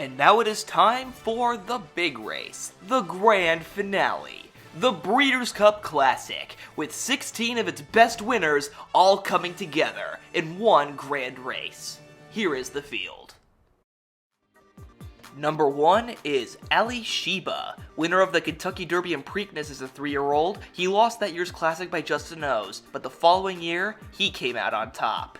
And now it is time for the big race, the grand finale, the Breeders' Cup Classic, with 16 of its best winners all coming together in one grand race. Here is the field. Number 1 is Ali Sheba, winner of the Kentucky Derby and Preakness as a 3-year-old. He lost that year's Classic by just a nose, but the following year, he came out on top.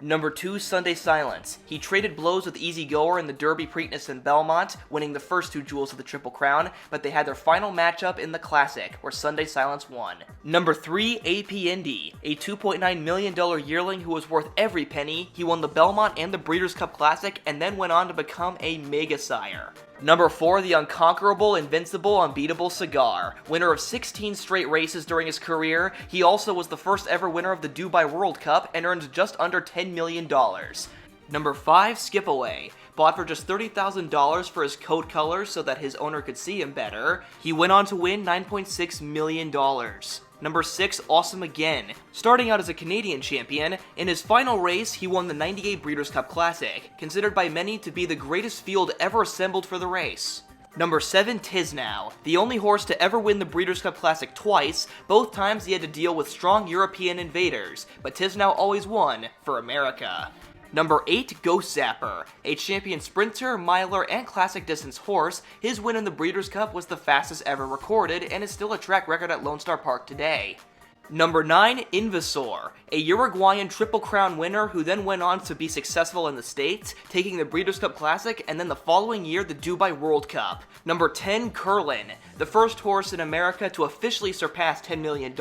Number 2, Sunday Silence. He traded blows with Easy Goer in the Derby, Preakness, and Belmont, winning the first 2 jewels of the Triple Crown, but they had their final matchup in the Classic, where Sunday Silence won. Number 3, AP Indy. A $2.9 million yearling who was worth every penny. He won the Belmont and the Breeders' Cup Classic, and then went on to become a mega sire. Number 4, the unconquerable, invincible, unbeatable Cigar. Winner of 16 straight races during his career, he also was the first ever winner of the Dubai World Cup and earned just under $10 million. Number 5, Skip Away. Bought for just $30,000 for his coat colors so that his owner could see him better, he went on to win $9.6 million. Number 6, Awesome Again. Starting out as a Canadian champion, in his final race, he won the '98 Breeders' Cup Classic, considered by many to be the greatest field ever assembled for the race. Number 7, Tiznow. The only horse to ever win the Breeders' Cup Classic twice, both times he had to deal with strong European invaders, but Tiznow always won for America. Number 8, Ghost Zapper. A champion sprinter, miler, and classic distance horse, his win in the Breeders' Cup was the fastest ever recorded and is still a track record at Lone Star Park today. Number 9, Invasor. A Uruguayan Triple Crown winner who then went on to be successful in the States, taking the Breeders' Cup Classic and then the following year the Dubai World Cup. Number 10, Curlin. The first horse in America to officially surpass $10 million,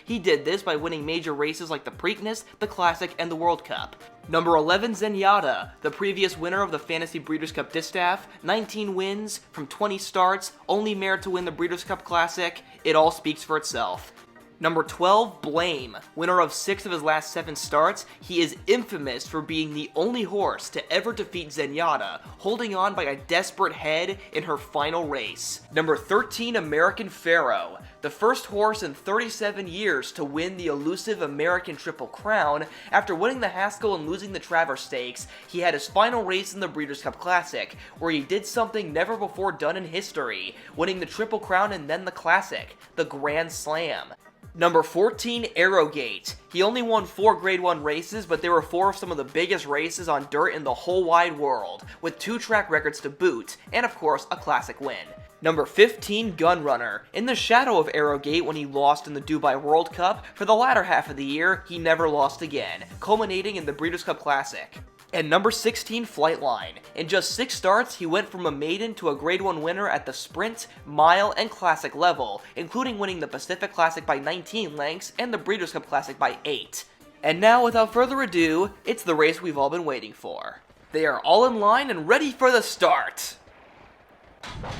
he did this by winning major races like the Preakness, the Classic, and the World Cup. Number 11, Zenyatta, the previous winner of the Fantasy Breeders' Cup Distaff, 19 wins from 20 starts, only mare to win the Breeders' Cup Classic. It all speaks for itself. Number 12, Blame. Winner of 6 of his last 7 starts, he is infamous for being the only horse to ever defeat Zenyatta, holding on by a desperate head in her final race. Number 13, American Pharoah. The first horse in 37 years to win the elusive American Triple Crown. After winning the Haskell and losing the Travers Stakes, he had his final race in the Breeders' Cup Classic, where he did something never before done in history, winning the Triple Crown and then the Classic, the Grand Slam. Number 14, Arrogate. He only won 4 Grade 1 races, but they were 4 of some of the biggest races on dirt in the whole wide world, with 2 track records to boot, and of course, a Classic win. Number 15, Gunrunner. In the shadow of Arrogate when he lost in the Dubai World Cup, for the latter half of the year, he never lost again, culminating in the Breeders' Cup Classic. And number 16, Flightline. In just 6 starts, he went from a maiden to a Grade 1 winner at the Sprint, Mile, and Classic level, including winning the Pacific Classic by 19 lengths and the Breeders' Cup Classic by 8. And now, without further ado, it's the race we've all been waiting for. They are all in line and ready for the start.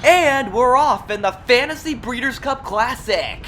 And we're off in the Fantasy Breeders' Cup Classic.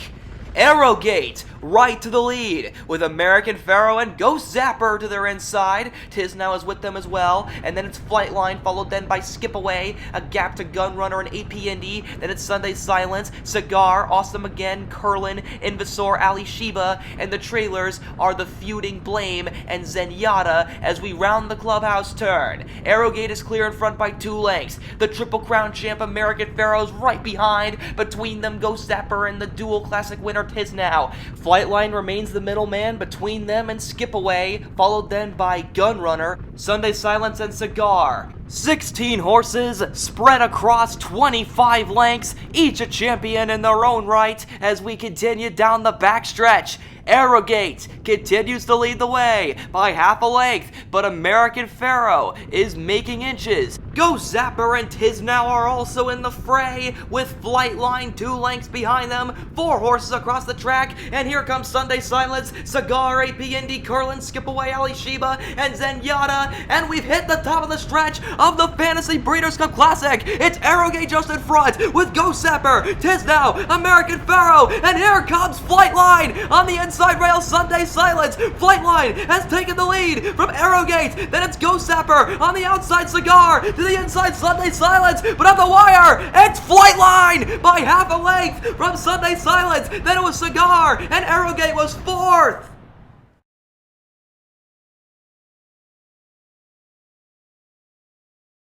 Arrogate, right to the lead, with American Pharoah and Ghost Zapper to their inside. Tiznow is with them as well, and then it's Flightline, followed then by Skip Away, a gap to Gunrunner and AP Indy, then it's Sunday Silence, Cigar, Awesome Again, Curlin, Invasor, Ali Sheba, and the trailers are the feuding Blame and Zenyatta as we round the clubhouse turn. Arrogate is clear in front by 2 lengths. The Triple Crown champ American Pharoah's right behind. Between them, Ghost Zapper and the dual Classic winner Tiznow. Flightline remains the middleman between them and Skip Away, followed then by Gunrunner, Sunday Silence, and Cigar. 16 horses spread across 25 lengths, each a champion in their own right as we continue down the backstretch. Arrogate continues to lead the way by half a length, but American Pharoah is making inches. Ghost Zapper and Tiznow are also in the fray, with Flightline 2 lengths behind them, 4 horses across the track, and here comes Sunday Silence, Cigar, AP Indy, Curlin, Skip Away, Ali Sheba, and Zenyatta, and we've hit the top of the stretch of the Fantasy Breeders' Cup Classic. It's Arrogate just in front, with Ghost Zapper, Tiznow, American Pharoah, and here comes Flightline on the inside rail. Sunday Silence. Flightline has taken the lead from Arrogate. Then it's Ghost Zapper on the outside. Cigar to the inside. Sunday Silence, but on the wire, it's Flightline by half a length from Sunday Silence. Then it was Cigar, and Arrogate was 4th.